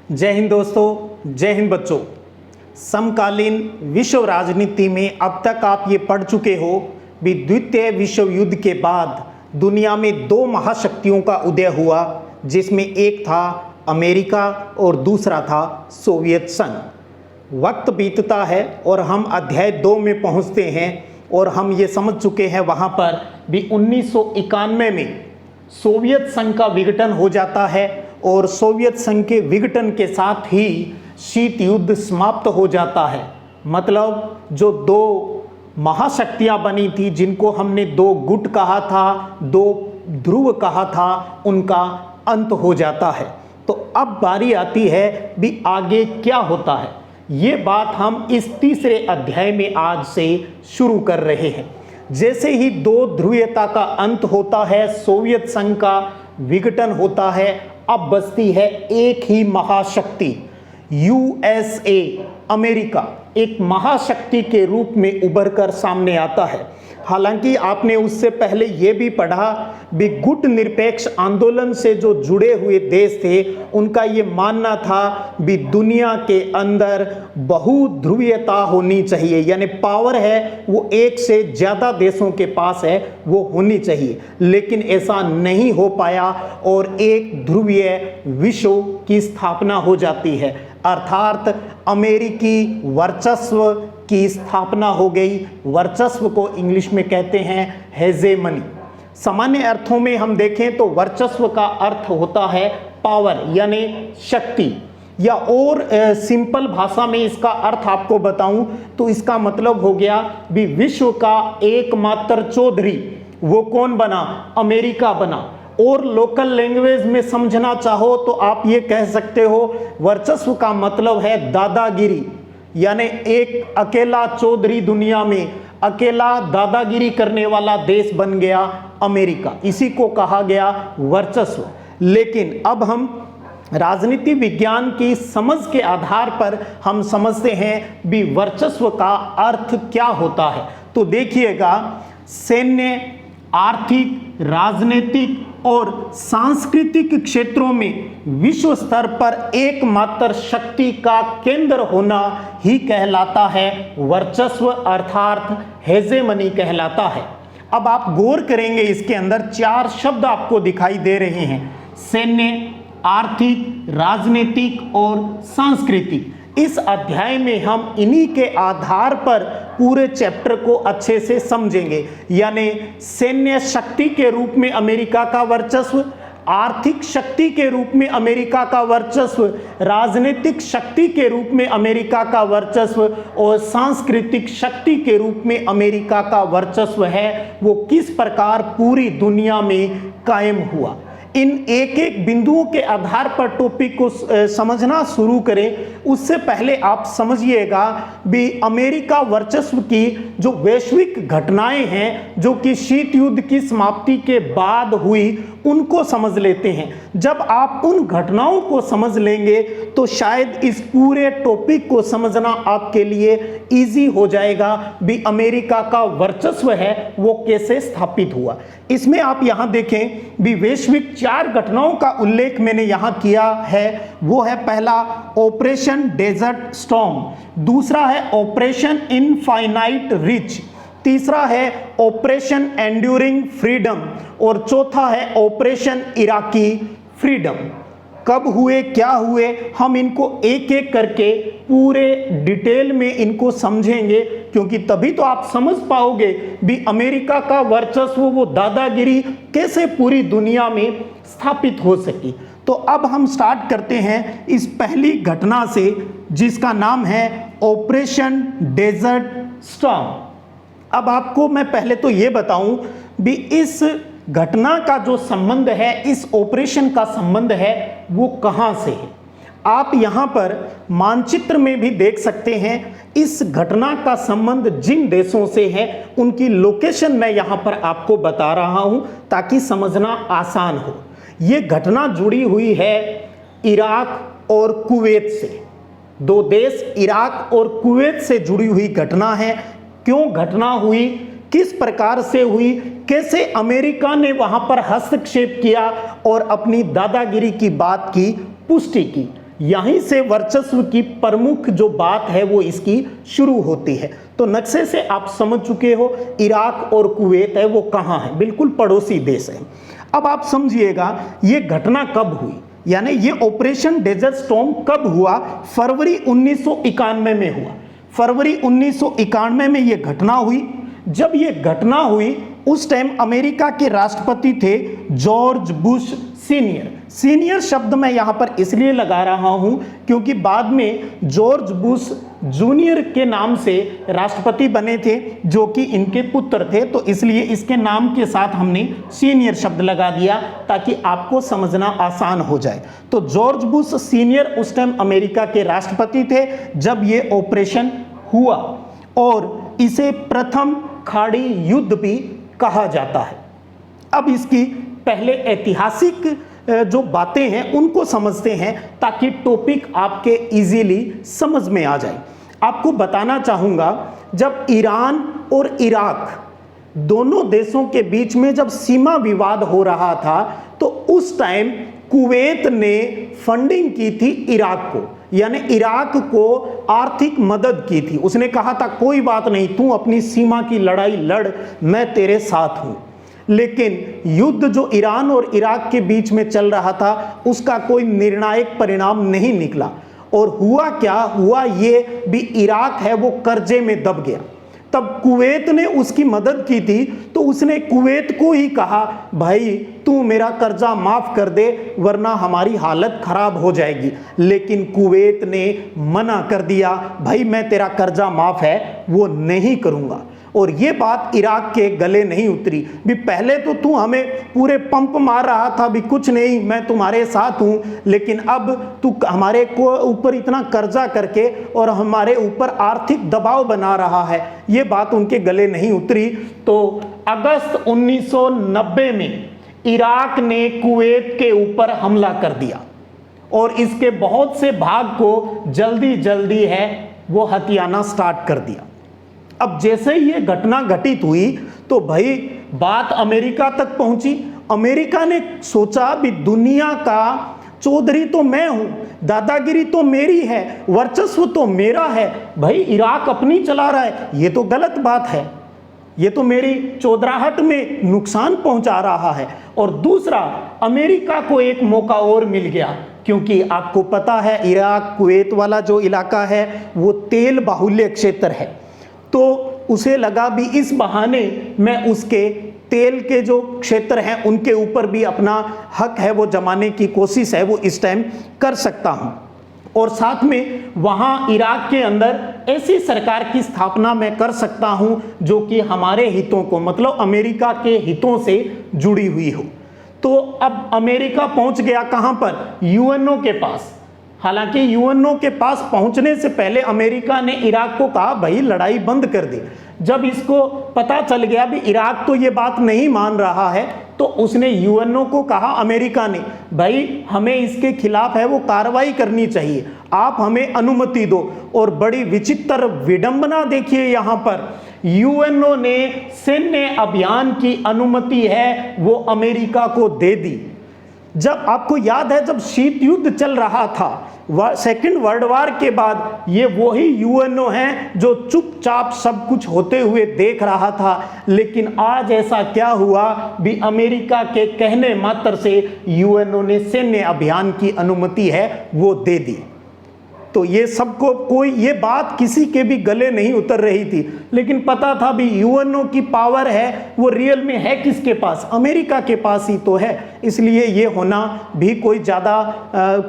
जय हिंद दोस्तों, जय हिंद बच्चों। समकालीन विश्व राजनीति में अब तक आप ये पढ़ चुके हो भी द्वितीय विश्व युद्ध के बाद दुनिया में दो महाशक्तियों का उदय हुआ, जिसमें एक था अमेरिका और दूसरा था सोवियत संघ। वक्त बीतता है और हम अध्याय 2 में पहुंचते हैं और हम ये समझ चुके हैं वहाँ पर भी 1991 में सोवियत संघ का विघटन हो जाता है और सोवियत संघ के विघटन के साथ ही शीत युद्ध समाप्त हो जाता है। मतलब जो दो महाशक्तियां बनी थी, जिनको हमने दो गुट कहा था, दो ध्रुव कहा था, उनका अंत हो जाता है। तो अब बारी आती है भी आगे क्या होता है। ये बात हम इस तीसरे अध्याय में आज से शुरू कर रहे हैं। जैसे ही दो ध्रुवीयता का अंत होता है, सोवियत संघ का विघटन होता है, अब बचती है एक ही महाशक्ति, यूएसए, अमेरिका एक महाशक्ति के रूप में उभर कर सामने आता है। हालांकि आपने उससे पहले ये भी पढ़ा भी गुट निरपेक्ष आंदोलन से जो जुड़े हुए देश थे, उनका ये मानना था भी दुनिया के अंदर बहुध्रुवीयता होनी चाहिए, यानी पावर है वो एक से ज़्यादा देशों के पास है, वो होनी चाहिए। लेकिन ऐसा नहीं हो पाया और एक ध्रुवीय विश्व की स्थापना हो जाती है, अर्थात अमेरिकी वर्चस्व की स्थापना हो गई। वर्चस्व को इंग्लिश में कहते हैं हेजेमनी। सामान्य अर्थों में हम देखें तो वर्चस्व का अर्थ होता है पावर, यानी शक्ति, या और सिंपल भाषा में इसका अर्थ आपको बताऊं तो इसका मतलब हो गया भी विश्व का एकमात्र चौधरी वो कौन बना? अमेरिका बना। और लोकल लैंग्वेज में समझना चाहो तो आप ये कह सकते हो वर्चस्व का मतलब है दादागिरी, यानी एक अकेला चौधरी दुनिया में अकेला दादागिरी करने वाला देश बन गया अमेरिका, इसी को कहा गया वर्चस्व। लेकिन अब हम राजनीति विज्ञान की समझ के आधार पर हम समझते हैं भी वर्चस्व का अर्थ क्या होता है। तो देखिएगा, सैन्य, आर्थिक, राजनीतिक और सांस्कृतिक क्षेत्रों में विश्व स्तर पर एकमात्र शक्ति का केंद्र होना ही कहलाता है वर्चस्व, अर्थात हेजेमनी कहलाता है। अब आप गौर करेंगे, इसके अंदर 4 शब्द आपको दिखाई दे रहे हैं: सैन्य, आर्थिक, राजनीतिक और सांस्कृतिक। इस अध्याय में हम इन्हीं के आधार पर पूरे चैप्टर को अच्छे से समझेंगे, यानी सैन्य शक्ति के रूप में अमेरिका का वर्चस्व, आर्थिक शक्ति के रूप में अमेरिका का वर्चस्व, राजनीतिक शक्ति के रूप में अमेरिका का वर्चस्व और सांस्कृतिक शक्ति के रूप में अमेरिका का वर्चस्व है, वो किस प्रकार पूरी दुनिया में कायम हुआ। इन एक एक बिंदुओं के आधार पर टॉपिक को समझना शुरू करें, उससे पहले आप समझिएगा भी अमेरिका वर्चस्व की जो वैश्विक घटनाएं हैं जो कि शीत युद्ध की समाप्ति के बाद हुई, उनको समझ लेते हैं। जब आप उन घटनाओं को समझ लेंगे तो शायद इस पूरे टॉपिक को समझना आपके लिए इजी हो जाएगा भी अमेरिका का वर्चस्व है वो कैसे स्थापित हुआ। इसमें आप यहां देखें भी वैश्विक 4 घटनाओं का उल्लेख मैंने यहां किया है। वो है पहला ऑपरेशन डेजर्ट स्टॉर्म, दूसरा है ऑपरेशन इनफाइनाइट रिच, तीसरा है ऑपरेशन एंड्यूरिंग फ्रीडम और चौथा है ऑपरेशन इराकी फ्रीडम। कब हुए, क्या हुए, हम इनको एक एक करके पूरे डिटेल में इनको समझेंगे, क्योंकि तभी तो आप समझ पाओगे भी अमेरिका का वर्चस्व, वो दादागिरी कैसे पूरी दुनिया में स्थापित हो सकी। तो अब हम स्टार्ट करते हैं इस पहली घटना से, जिसका नाम है ऑपरेशन डेजर्ट स्टॉर्म। अब आपको मैं पहले तो ये बताऊं भी इस घटना का जो संबंध है, इस ऑपरेशन का संबंध है, वो कहां से है। आप यहां पर मानचित्र में भी देख सकते हैं इस घटना का संबंध जिन देशों से है उनकी लोकेशन मैं यहां पर आपको बता रहा हूं ताकि समझना आसान हो। ये घटना जुड़ी हुई है इराक और कुवैत से। दो देश इराक और कुवैत से जुड़ी हुई घटना है। क्यों घटना हुई, किस प्रकार से हुई, कैसे अमेरिका ने वहां पर हस्तक्षेप किया और अपनी दादागिरी की बात की पुष्टि की, यहीं से वर्चस्व की प्रमुख जो बात है वो इसकी शुरू होती है। तो नक्शे से आप समझ चुके हो इराक और कुवैत है वो कहाँ है, बिल्कुल पड़ोसी देश है। अब आप समझिएगा ये घटना कब हुई, यानी ये ऑपरेशन डेजर्ट स्टॉर्म कब हुआ? फरवरी 1991 में हुआ। फरवरी 1991 में ये घटना हुई। जब ये घटना हुई उस टाइम अमेरिका के राष्ट्रपति थे जॉर्ज बुश सीनियर। सीनियर शब्द मैं यहाँ पर इसलिए लगा रहा हूँ क्योंकि बाद में जॉर्ज बुश जूनियर के नाम से राष्ट्रपति बने थे जो कि इनके पुत्र थे, तो इसलिए इसके नाम के साथ हमने सीनियर शब्द लगा दिया ताकि आपको समझना आसान हो जाए। तो जॉर्ज बुश सीनियर उस टाइम अमेरिका के राष्ट्रपति थे जब ये ऑपरेशन हुआ और इसे प्रथम खाड़ी युद्ध भी कहा जाता है। अब इसकी पहले ऐतिहासिक जो बातें हैं उनको समझते हैं ताकि टॉपिक आपके इजीली समझ में आ जाए। आपको बताना चाहूँगा जब ईरान और इराक दोनों देशों के बीच में जब सीमा विवाद हो रहा था तो उस टाइम कुवैत ने फंडिंग की थी इराक को, यानी इराक को आर्थिक मदद की थी। उसने कहा था कोई बात नहीं, तू अपनी सीमा की लड़ाई लड़, मैं तेरे साथ हूं। लेकिन युद्ध जो ईरान और इराक के बीच में चल रहा था उसका कोई निर्णायक परिणाम नहीं निकला और हुआ क्या हुआ, ये भी इराक है वो कर्जे में दब गया। तब कुवैत ने उसकी मदद की थी तो उसने कुवैत को ही कहा भाई तू मेरा कर्जा माफ कर दे वरना हमारी हालत खराब हो जाएगी। लेकिन कुवैत ने मना कर दिया, भाई मैं तेरा कर्जा माफ है वो नहीं करूँगा। और ये बात इराक के गले नहीं उतरी। भी पहले तो तू हमें पूरे पंप मार रहा था भी कुछ नहीं मैं तुम्हारे साथ हूँ, लेकिन अब तू हमारे को ऊपर इतना कर्जा करके और हमारे ऊपर आर्थिक दबाव बना रहा है, ये बात उनके गले नहीं उतरी। तो अगस्त 1990 में इराक ने कुवैत के ऊपर हमला कर दिया और इसके बहुत से भाग को जल्दी जल्दी है वो हथियाना स्टार्ट कर दिया। अब जैसे ही ये घटना घटित हुई तो भाई बात अमेरिका तक पहुंची। अमेरिका ने सोचा भी दुनिया का चौधरी तो मैं हूं, दादागिरी तो मेरी है, वर्चस्व तो मेरा है, भाई इराक अपनी चला रहा है, ये तो गलत बात है, ये तो मेरी चौधराहट में नुकसान पहुंचा रहा है। और दूसरा अमेरिका को एक मौका और मिल गया क्योंकि आपको पता है इराक कुवैत वाला जो इलाका है वो तेल बाहुल्य क्षेत्र है, तो उसे लगा भी इस बहाने मैं उसके तेल के जो क्षेत्र हैं उनके ऊपर भी अपना हक है वो जमाने की कोशिश है वो इस टाइम कर सकता हूं। और साथ में वहां इराक के अंदर ऐसी सरकार की स्थापना मैं कर सकता हूं जो कि हमारे हितों को मतलब अमेरिका के हितों से जुड़ी हुई हो। तो अब अमेरिका पहुंच गया कहां पर? यूएनओ के पास। हालांकि यूएनओ के पास पहुंचने से पहले अमेरिका ने इराक को कहा भाई लड़ाई बंद कर दे। जब इसको पता चल गया भी इराक तो ये बात नहीं मान रहा है तो उसने यूएनओ को कहा अमेरिका ने भाई हमें इसके खिलाफ है वो कार्रवाई करनी चाहिए, आप हमें अनुमति दो। और बड़ी विचित्र विडंबना देखिए यहाँ पर यूएनओ ने सैन्य अभियान की अनुमति है वो अमेरिका को दे दी। जब आपको याद है जब शीत युद्ध चल रहा था सेकेंड वर्ल्ड वार के बाद, ये वही यूएनओ है जो चुपचाप सब कुछ होते हुए देख रहा था। लेकिन आज ऐसा क्या हुआ भी अमेरिका के कहने मात्र से यूएनओ ने सैन्य अभियान की अनुमति है वो दे दी। तो ये सबको कोई ये बात किसी के भी गले नहीं उतर रही थी, लेकिन पता था भी यूएनओ की पावर है वो रियल में है किसके पास? अमेरिका के पास ही तो है। इसलिए ये होना भी कोई ज़्यादा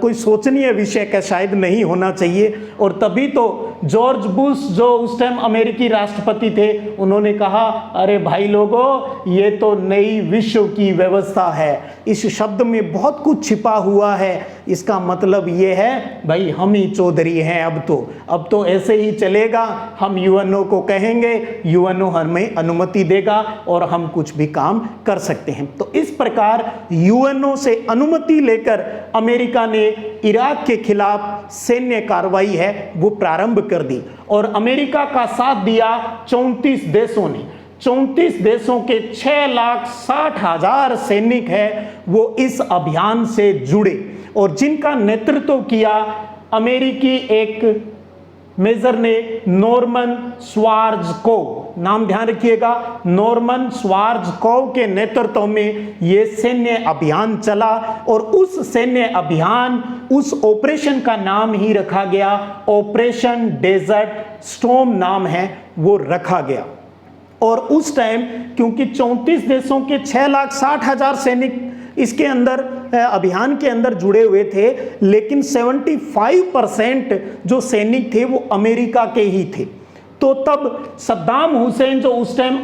कोई सोचनीय विषय का शायद नहीं होना चाहिए। और तभी तो जॉर्ज बुश जो उस टाइम अमेरिकी राष्ट्रपति थे उन्होंने कहा अरे भाई लोगों ये तो नई विश्व की व्यवस्था है, इस शब्द में बहुत कुछ छिपा हुआ है। इसका मतलब ये है भाई हम ही चौधरी हैं, अब तो ऐसे ही चलेगा, हम यूएनओ को कहेंगे, यूएनओ हमें अनुमति देगा और हम कुछ भी काम कर सकते हैं। तो इस प्रकार यूएनओ से अनुमति लेकर अमेरिका ने इराक के खिलाफ सैन्य कार्रवाई है वो प्रारंभ कर दी और अमेरिका का साथ दिया 34 देशों ने। 34 देशों के 6,60,000 सैनिक हैं वो इस अभियान से जुड़े और जिनका नेतृत्व किया अमेरिकी एक मेजर ने नॉर्मन श्वार्ज़कोव। नाम ध्यान रखिएगा, नॉर्मन श्वार्ज़कोव के नेतृत्व में यह सैन्य अभियान चला और उस सैन्य अभियान, उस ऑपरेशन का नाम ही रखा गया ऑपरेशन डेजर्ट स्टॉर्म नाम है वो रखा गया। और उस टाइम क्योंकि 34 देशों के 6,60,000 सैनिक इसके अंदर अभियान के अंदर जुड़े हुए थे, लेकिन 75% जो सैनिक थे वो अमेरिका के ही थे। तो तब सद्दाम हुसैन जो उस टाइम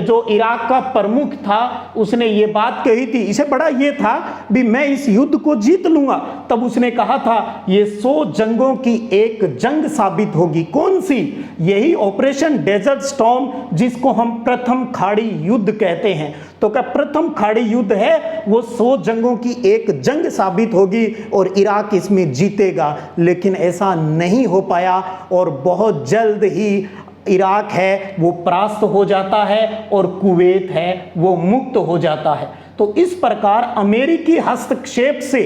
जो इराक का प्रमुख था उसने ये बात कही थी, इसे बड़ा ये था भी मैं इस युद्ध को जीत लूंगा। तब उसने कहा था ये 100 जंगों की एक जंग साबित होगी। कौन सी? यही ऑपरेशन डेजर्ट स्टॉर्म, जिसको हम प्रथम खाड़ी युद्ध कहते हैं। तो क्या प्रथम खाड़ी युद्ध है वो 100 जंगों की एक जंग साबित होगी और इराक इसमें जीतेगा, लेकिन ऐसा नहीं हो पाया और बहुत जल्द ही इराक है वो परास्त हो जाता है और कुवैत है वो मुक्त हो जाता है। तो इस प्रकार अमेरिकी हस्तक्षेप से,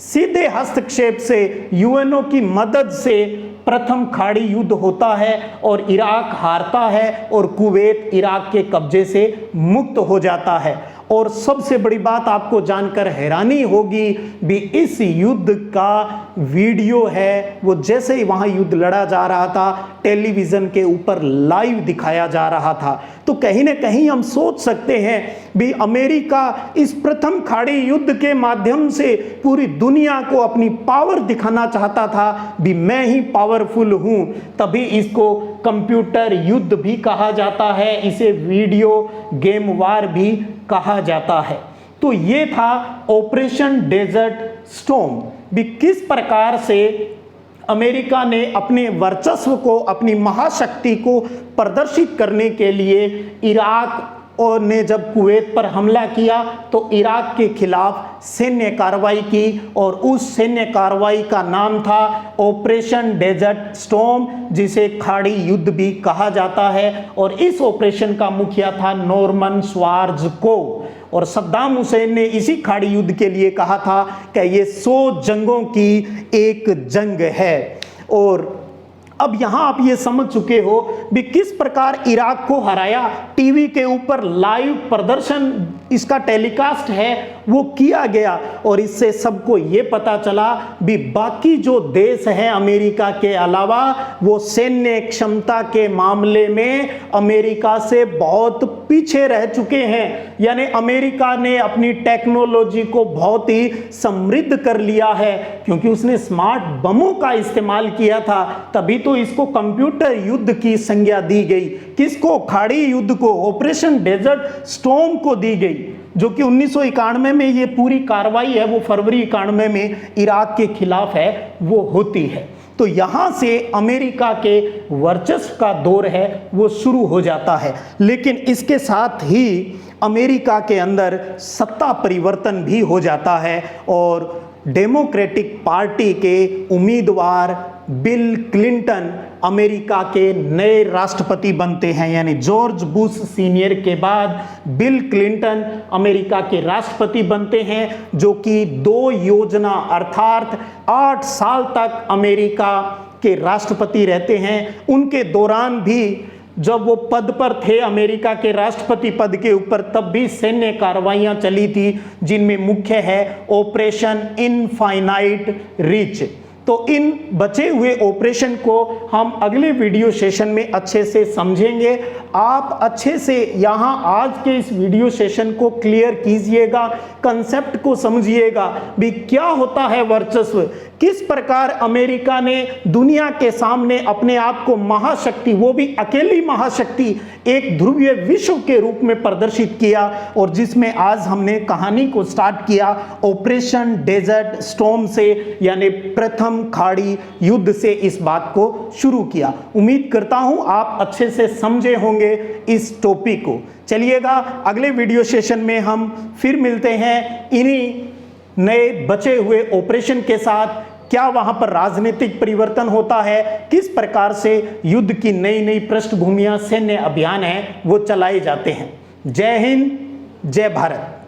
सीधे हस्तक्षेप से, यूएनओ की मदद से प्रथम खाड़ी युद्ध होता है और इराक हारता है और कुवैत इराक के कब्जे से मुक्त हो जाता है। और सबसे बड़ी बात आपको जानकर हैरानी होगी भी इस युद्ध का वीडियो है वो जैसे ही वहां युद्ध लड़ा जा रहा था टेलीविजन के ऊपर लाइव दिखाया जा रहा था। तो कहीं ना कहीं हम सोच सकते हैं भी अमेरिका इस प्रथम खाड़ी युद्ध के माध्यम से पूरी दुनिया को अपनी पावर दिखाना चाहता था भी मैं ही पावरफुल हूं। तभी इसको कंप्यूटर युद्ध भी कहा जाता है, इसे वीडियो गेम वार भी कहा जाता है। तो ये था ऑपरेशन डेजर्ट स्टॉर्म भी किस प्रकार से अमेरिका ने अपने वर्चस्व को, अपनी महाशक्ति को प्रदर्शित करने के लिए इराक और ने जब कुवैत पर हमला किया तो इराक के खिलाफ सैन्य कार्रवाई की और उस सैन्य कार्रवाई का नाम था ऑपरेशन डेजर्ट स्टॉर्म, जिसे खाड़ी युद्ध भी कहा जाता है। और इस ऑपरेशन का मुखिया था नॉर्मन श्वार्ज़कोव और सद्दाम हुसैन ने इसी खाड़ी युद्ध के लिए कहा था कि ये 100 जंगों की एक जंग है। और अब यहां आप ये समझ चुके हो भी किस प्रकार इराक को हराया। टीवी के ऊपर लाइव प्रदर्शन इसका टेलीकास्ट है वो किया गया और इससे सबको ये पता चला भी बाकी जो देश हैं अमेरिका के अलावा वो सैन्य क्षमता के मामले में अमेरिका से बहुत पीछे रह चुके हैं। यानी अमेरिका ने अपनी टेक्नोलॉजी को बहुत ही समृद्ध कर लिया है क्योंकि उसने स्मार्ट बमों का इस्तेमाल किया था, तभी तो इसको कंप्यूटर युद्ध की संज्ञा दी गई। किसको? खाड़ी युद्ध को, ऑपरेशन डेजर्ट स्टॉर्म को दी गई, जो कि 1991 में ये पूरी कार्रवाई है वो फरवरी 91 में इराक के खिलाफ है वो होती है। तो यहां से अमेरिका के वर्चस्व का दौर है वो शुरू हो जाता है। लेकिन इसके साथ ही अमेरिका के अंदर सत्ता परिवर्तन भी हो जाता है और डेमोक्रेटिक पार्टी के उम्मीदवार बिल क्लिंटन अमेरिका के नए राष्ट्रपति बनते हैं। यानी जॉर्ज बुश सीनियर के बाद बिल क्लिंटन अमेरिका के राष्ट्रपति बनते हैं, जो कि 2 योजना अर्थात 8 साल तक अमेरिका के राष्ट्रपति रहते हैं। उनके दौरान भी जब वो पद पर थे, अमेरिका के राष्ट्रपति पद के ऊपर, तब भी सैन्य कार्रवाइयां चली थी जिनमें मुख्य है ऑपरेशन इनफाइनाइट रीच। तो इन बचे हुए ऑपरेशन को हम अगले वीडियो सेशन में अच्छे से समझेंगे। आप अच्छे से यहाँ आज के इस वीडियो सेशन को क्लियर कीजिएगा, कंसेप्ट को समझिएगा भी क्या होता है वर्चस्व, किस प्रकार अमेरिका ने दुनिया के सामने अपने आप को महाशक्ति, वो भी अकेली महाशक्ति, एक ध्रुवीय विश्व के रूप में प्रदर्शित किया और जिसमें आज हमने कहानी को स्टार्ट किया ऑपरेशन डेजर्ट स्टॉर्म से, यानी प्रथम खाड़ी युद्ध से इस बात को शुरू किया। उम्मीद करता हूं आप अच्छे से समझे होंगे इस टॉपिक को। चलिएगा अगले वीडियो सेशन में हम फिर मिलते हैं इन्हीं नए बचे हुए ऑपरेशन के साथ। क्या वहां पर राजनीतिक परिवर्तन होता है, किस प्रकार से युद्ध की नई नई पृष्ठभूमियां, सैन्य अभियान है वो चलाए जाते हैं। जय हिंद, जय भारत।